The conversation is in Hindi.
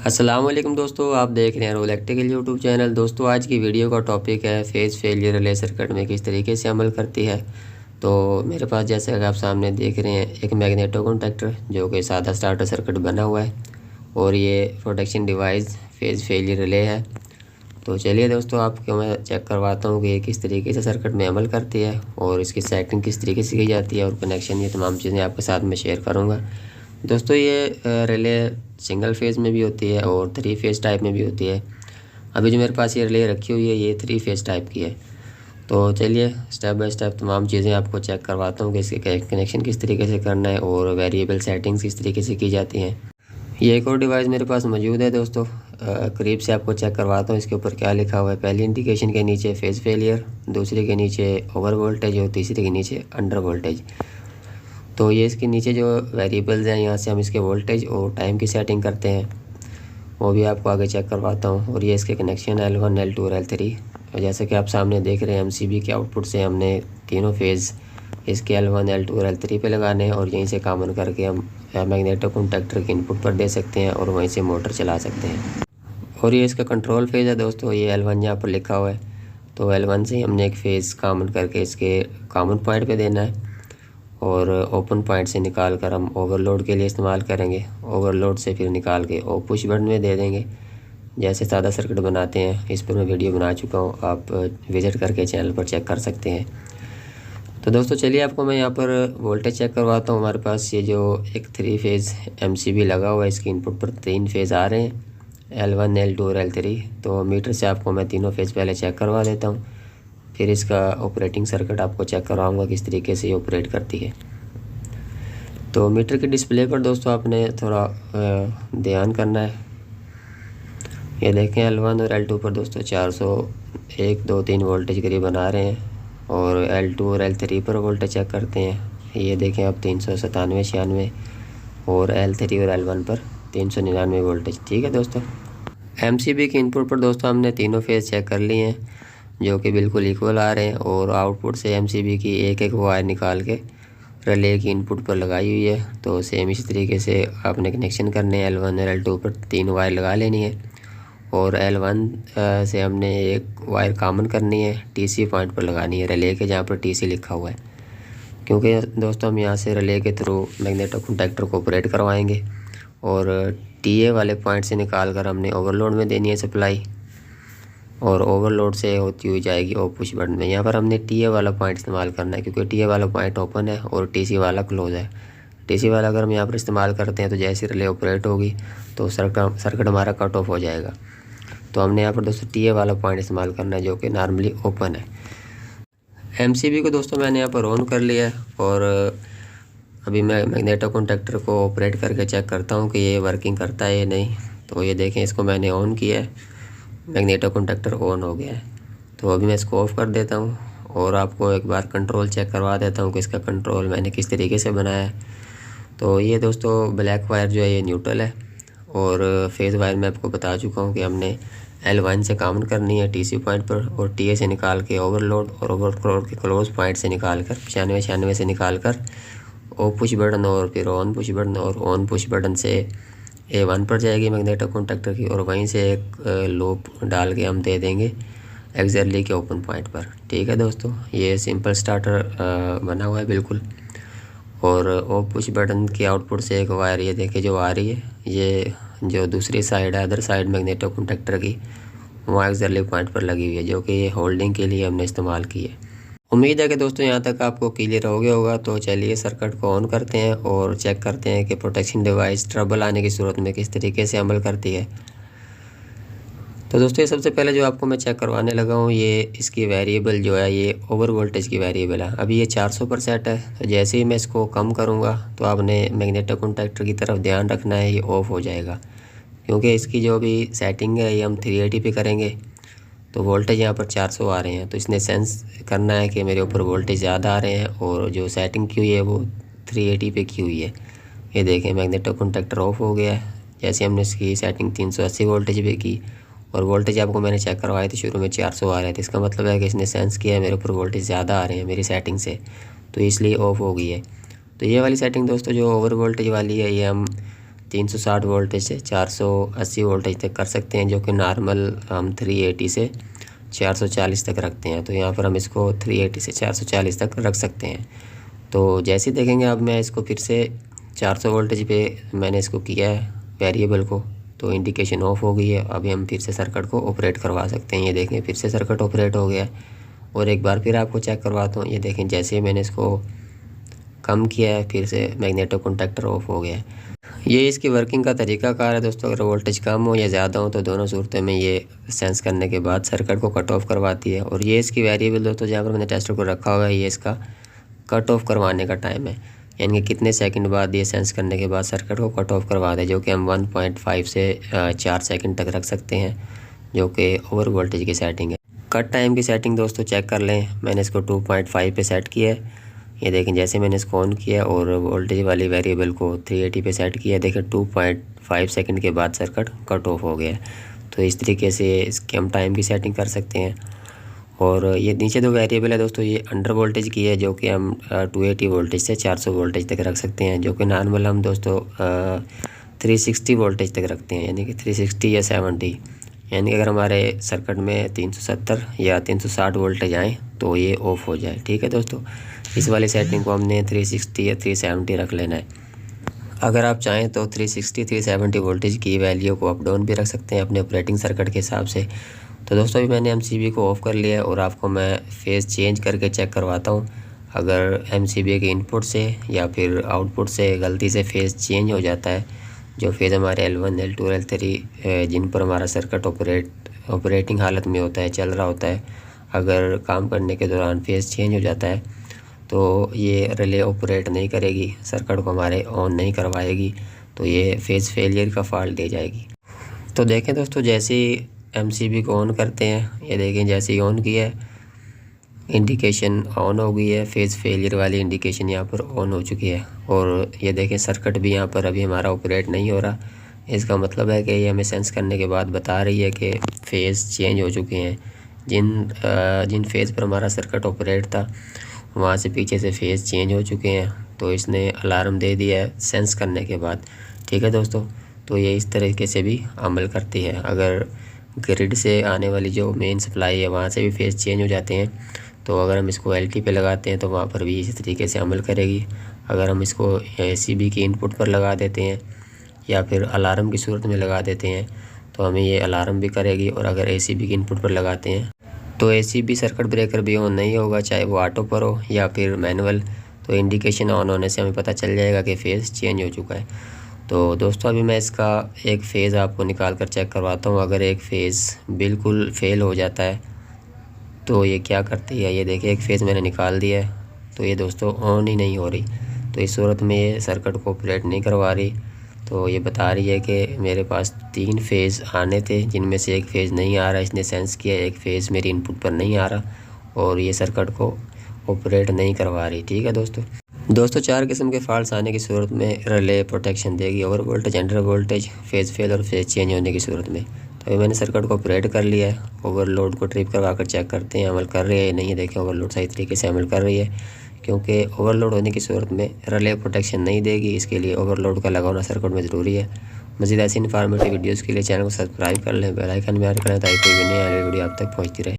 अस्सलाम वालेकुम दोस्तों, आप देख रहे हैं रोल इलेक्ट्रिकल यूट्यूब चैनल। दोस्तों आज की वीडियो का टॉपिक है फेज़ फेलियर रिले सर्किट में किस तरीके से अमल करती है। तो मेरे पास जैसे कि आप सामने देख रहे हैं एक मैग्नेटो कॉन्टैक्टर जो कि सादा स्टार्टर सर्किट बना हुआ है और ये protection device phase failure relay है। तो चलिए दोस्तों आपको मैं चेक करवाता हूँ कि ये किस तरीके से सर्किट में अमल करती है और इसकी सेटिंग किस तरीके से की जाती है और कनेक्शन, ये तमाम चीज़ें आपके साथ में शेयर करूँगा। दोस्तों ये रिले सिंगल फेज़ में भी होती है और 3 फेज़ टाइप में भी होती है। अभी जो मेरे पास ये रिले रखी हुई है ये 3 फेज़ टाइप की है। तो चलिए स्टेप बाय स्टेप तमाम चीज़ें आपको चेक करवाता हूँ कि इसके कनेक्शन किस तरीके से करना है और वेरिएबल सेटिंग्स किस तरीके से की जाती हैं। ये एक और डिवाइस मेरे पास मौजूद है दोस्तों, करीब से आपको चेक करवाता हूँ इसके ऊपर क्या लिखा हुआ है। पहली इंडिकेशन के नीचे फेज़ फेलियर, दूसरे के नीचे ओवर वोल्टेज और तीसरे के नीचे अंडर वोल्टेज। तो ये इसके नीचे जो वेरिएबल्स हैं यहाँ से हम इसके वोल्टेज और टाइम की सेटिंग करते हैं, वो भी आपको आगे चेक करवाता हूँ। और ये इसके कनेक्शन L1, L2 और L3। और जैसे कि आप सामने देख रहे हैं MCB के आउटपुट से हमने तीनों फेज़ इसके L1, L2 और L3 पे लगाने हैं और यहीं से कॉमन करके हम मैग्नेटो कॉन्टैक्टर के इनपुट पर दे सकते हैं और वहीं से मोटर चला सकते हैं। और ये इसका कंट्रोल फेज़ है दोस्तों, ये L1 यहाँ पर लिखा हुआ है। तो L1 से हमने एक फेज़ कॉमन करके इसके कॉमन पॉइंट पे देना है और ओपन पॉइंट से निकाल कर हम ओवरलोड के लिए इस्तेमाल करेंगे। ओवरलोड से फिर निकाल के और पुश बटन में दे देंगे जैसे सादा सर्किट बनाते हैं। इस पर मैं वीडियो बना चुका हूँ, आप विज़िट करके चैनल पर चेक कर सकते हैं। तो दोस्तों चलिए आपको मैं यहाँ पर वोल्टेज चेक करवाता हूँ। हमारे पास ये जो एक 3 फेज़ MCB लगा हुआ है, इसके इनपुट पर 3 फेज़ आ रहे हैं, L1, L2 और L3। तो मीटर से आपको मैं तीनों फेज़ पहले चेक करवा देता हूँ, फिर इसका ऑपरेटिंग सर्किट आपको चेक करवाऊँगा किस तरीके से ये ऑपरेट करती है। तो मीटर के डिस्प्ले पर दोस्तों आपने थोड़ा ध्यान करना है। ये देखें L1 और L2 पर दोस्तों 401, 2, 3 वोल्टेज करीब बना रहे हैं और L2 और L3 पर वोल्टेज चेक करते हैं। ये देखें आप 397, 96 और L3 और L1 पर 399 वोल्टेज। ठीक है दोस्तों, MCB के इनपुट पर दोस्तों हमने तीनों फेज़ चेक कर लिए हैं जो कि बिल्कुल इक्वल आ रहे हैं और आउटपुट से MCB की एक एक वायर निकाल के रिले की इनपुट पर लगाई हुई है। तो सेम इसी तरीके से आपने कनेक्शन करने हैं। L1 और L2 पर 3 वायर लगा लेनी है और L1 से हमने एक वायर कॉमन करनी है, TC पॉइंट पर लगानी है रिले के जहाँ पर TC लिखा हुआ है। क्योंकि दोस्तों हम यहाँ से रिले के थ्रू मैग्नेटो कॉन्टैक्टर को ऑपरेट करवाएंगे और TA वाले पॉइंट से निकाल कर हमने ओवरलोड में देनी है सप्लाई और ओवरलोड से होती हुई जाएगी और पुश बटन में। यहाँ पर हमने TA वाला पॉइंट इस्तेमाल करना है क्योंकि TA वाला पॉइंट ओपन है और TC वाला क्लोज है। TC वाला अगर हम यहाँ पर इस्तेमाल करते हैं तो जैसे रिले ऑपरेट होगी तो सर्किट हमारा कट ऑफ हो जाएगा। तो हमने यहाँ पर दोस्तों TA वाला पॉइंट इस्तेमाल करना है जो कि नॉर्मली ओपन है। MCB को दोस्तों मैंने यहाँ पर ऑन कर लिया है और अभी मैं मैग्नेटो कॉन्टैक्टर को ऑपरेट करके चेक करता हूँ कि ये वर्किंग करता है या नहीं। तो ये देखें, इसको मैंने ऑन किया है, मैग्नेटो कॉन्टैक्टर ऑन हो गया है। तो अभी मैं इसको ऑफ़ कर देता हूँ और आपको एक बार कंट्रोल चेक करवा देता हूँ कि इसका कंट्रोल मैंने किस तरीके से बनाया है। तो ये दोस्तों ब्लैक वायर जो है ये न्यूट्रल है और फेज़ वायर मैं आपको बता चुका हूँ कि हमने L1 से कॉमन करनी है TC पॉइंट पर और TA से निकाल के ओवरलोड और ओवरलोड के क्लोज पॉइंट से निकाल कर 96 से निकाल कर ऑफ पुश बटन और फिर ऑन पुश बटन और ऑन पुश बटन से A1 पर जाएगी मैग्नेटो कॉन्टैक्टर की और वहीं से एक लूप डाल के हम दे देंगे एक्जैक्टली के ओपन पॉइंट पर। ठीक है दोस्तों, ये सिंपल स्टार्टर बना हुआ है बिल्कुल। और ऑफ पुश बटन के आउटपुट से एक वायर ये देखिए जो आ रही है, ये जो दूसरी साइड है अदर साइड मैग्नेटो कॉन्टैक्टर की, वो एक्जैक्टली पॉइंट पर लगी हुई है जो कि ये होल्डिंग के लिए हमने इस्तेमाल की है। उम्मीद है कि दोस्तों यहाँ तक आपको क्लियर हो गया होगा। तो चलिए सर्किट को ऑन करते हैं और चेक करते हैं कि प्रोटेक्शन डिवाइस ट्रबल आने की सूरत में किस तरीके से अमल करती है। तो दोस्तों ये सबसे पहले जो आपको मैं चेक करवाने लगा हूँ, ये इसकी वेरिएबल जो है ये ओवर वोल्टेज की वेरिएबल है। अभी ये 400 पर सेट है, तो जैसे ही मैं इसको कम करूँगा तो आपने मैग्नेटो कॉन्टैक्टर की तरफ ध्यान रखना है, ये ऑफ हो जाएगा। क्योंकि इसकी जो भी सेटिंग है ये हम 380 पे करेंगे तो वोल्टेज यहाँ पर 400 आ रहे हैं। तो इसने सेंस करना है कि मेरे ऊपर वोल्टेज ज़्यादा आ रहे हैं और जो सेटिंग की हुई है वो 380 पे की हुई है। ये देखें मैग्नेटो कॉन्टैक्टर ऑफ हो गया है। जैसे हमने इसकी सेटिंग 380 वोल्टेज पे की और वोल्टेज आपको मैंने चेक करवाए थे शुरू में 400 आ रहे थे, इसका मतलब है कि इसने सेंस किया है मेरे ऊपर वोल्टेज ज़्यादा आ रहे हैं मेरी सेटिंग से, तो इसलिए ऑफ हो गई है। तो ये वाली सेटिंग दोस्तों जो ओवर वोल्टेज वाली है ये हम 360 वोल्टेज से 480 वोल्टेज तक कर सकते हैं, जो कि नॉर्मल हम 380 से 440 तक रखते हैं। तो यहाँ पर हम इसको 380 से 440 तक रख सकते हैं। तो जैसे ही देखेंगे अब मैं इसको फिर से 400 वोल्टेज पे मैंने इसको किया है वेरिएबल को, तो इंडिकेशन ऑफ हो गई है। अभी हम फिर से सर्किट को ऑपरेट करवा सकते हैं। ये देखें फिर से सर्किट ऑपरेट हो गया है। और एक बार फिर आपको चेक करवाता हूँ। ये देखें जैसे ही मैंने इसको कम किया है फिर से मैग्नेटो कॉन्टैक्टर ऑफ हो गया है। ये इसकी वर्किंग का तरीकाकार है दोस्तों। अगर वोल्टेज कम हो या ज़्यादा हो तो दोनों सूरतों में ये सेंस करने के बाद सर्किट को कट ऑफ करवाती है। और ये इसकी वेरिएबल दोस्तों जहाँ पर मैंने टेस्टर को रखा हुआ है, ये इसका कट ऑफ करवाने का टाइम है, यानी कि कितने सेकंड बाद ये सेंस करने के बाद सर्किट को कट ऑफ करवा दे, जो कि हम 1.5 से 4 सेकंड तक रख सकते हैं, जो कि ओवर वोल्टेज की सेटिंग है। कट टाइम की सेटिंग दोस्तों चेक कर लें। मैंने इसको 2.5 पे सेट किया है। ये देखें जैसे मैंने इसको ऑन किया और वोल्टेज वाली वेरिएबल को 380 पे सेट किया, देखें 2.5 सेकंड के बाद सर्किट कट ऑफ हो गया। तो इस तरीके से इसकी हम टाइम की सेटिंग कर सकते हैं। और ये नीचे दो वेरिएबल है दोस्तों, ये अंडर वोल्टेज की है, जो कि हम 280 वोल्टेज से 400 वोल्टेज तक रख सकते हैं, जो कि नॉर्मल हम दोस्तों 360 वोल्टेज तक रखते हैं, यानी कि 360 या 70, यानी कि अगर हमारे सर्किट में 370 या 360 वोल्टेज आए तो ये ऑफ़ हो जाए। ठीक है दोस्तों, इस वाली सेटिंग को हमने 360 या 370 रख लेना है। अगर आप चाहें तो 360 370 वोल्टेज की वैल्यू को अप डाउन भी रख सकते हैं अपने ऑपरेटिंग सर्किट के हिसाब से। तो दोस्तों अभी मैंने एमसीबी को ऑफ़ कर लिया है और आपको मैं फेज़ चेंज करके चेक करवाता हूँ। अगर एमसीबी के इनपुट से या फिर आउटपुट से गलती से फेज़ चेंज हो जाता है, जो फेज़ हमारे L1 L2 L3 जिन पर हमारा सर्किट ऑपरेटिंग हालत में होता है, चल रहा होता है, अगर काम करने के दौरान फेज़ चेंज हो जाता है तो ये रिले ऑपरेट नहीं करेगी, सर्किट को हमारे ऑन नहीं करवाएगी, तो ये फेज़ फेलियर का फॉल्ट दे जाएगी। तो देखें दोस्तों जैसे ही एमसीबी को ऑन करते हैं, ये देखें जैसे ही ऑन किया है इंडिकेशन ऑन हो गई है, फेज़ फेलियर वाली इंडिकेशन यहाँ पर ऑन हो चुकी है। और ये देखें सर्किट भी यहाँ पर अभी हमारा ऑपरेट नहीं हो रहा। इसका मतलब है कि ये हमें सेंस करने के बाद बता रही है कि फ़ेज़ चेंज हो चुके हैं। जिन फेज़ पर हमारा सर्किट ऑपरेट था वहाँ से पीछे से फेज़ चेंज हो चुके हैं, तो इसने अलार्म दे दिया है सेंस करने के बाद। ठीक है दोस्तों, तो ये इस तरीके से भी अमल करती है। अगर ग्रिड से आने वाली जो मेन सप्लाई है वहाँ से भी फेज़ चेंज हो जाते हैं, तो अगर हम इसको एलटी पे लगाते हैं तो वहाँ पर भी इसी तरीके से अमल करेगी। अगर हम इसको एसीबी की इनपुट पर लगा देते हैं या फिर अलार्म की सूरत में लगा देते हैं तो हमें ये अलार्म भी करेगी। और अगर एसीबी की इनपुट पर लगाते हैं तो एसीबी सर्किट ब्रेकर भी ऑन नहीं होगा, चाहे वो ऑटो पर हो या फिर मैनुअल। तो इंडिकेशन ऑन होने से हमें पता चल जाएगा कि फ़ेज़ चेंज हो चुका है। तो दोस्तों अभी मैं इसका एक फ़ेज़ आपको निकाल कर चेक करवाता हूँ। अगर एक फ़ेज़ बिल्कुल फेल हो जाता है तो ये क्या करती है, ये देखिए एक फ़ेज़ मैंने निकाल दिया है, तो ये दोस्तों ऑन ही नहीं हो रही। तो इस सूरत में ये सर्किट को ऑपरेट नहीं करवा रही। तो ये बता रही है कि मेरे पास 3 फेज़ आने थे, जिनमें से एक फ़ेज़ नहीं आ रहा, इसने सेंस किया, एक फ़ेज़ मेरी इनपुट पर नहीं आ रहा और ये सर्किट को ऑपरेट नहीं करवा रही। ठीक है दोस्तों 4 किस्म के फॉल्ट्स आने की सूरत में रिले प्रोटेक्शन देगी, over voltage, under voltage, phase fail और फेज़ चेंज होने की सूरत में। तो अभी मैंने सर्किट को ऑपरेट कर लिया है। ओवरलोड को ट्रिप करवा कर चेक करते हैं अमल कर रही है या नहीं है। देखें ओवरलोड सही तरीके से अमल कर रही है, क्योंकि ओवरलोड होने की सूरत में रिले प्रोटेक्शन नहीं देगी। इसके लिए ओवरलोड का लगाना सर्किट में ज़रूरी है। मज़ीद ऐसी इन्फॉर्मेटिव वीडियोज़ के लिए चैनल को सब्सक्राइब कर लें, बेल आइकन भी ऑन करें ताकि कोई भी नई वीडियो आप तक पहुँचती रहे।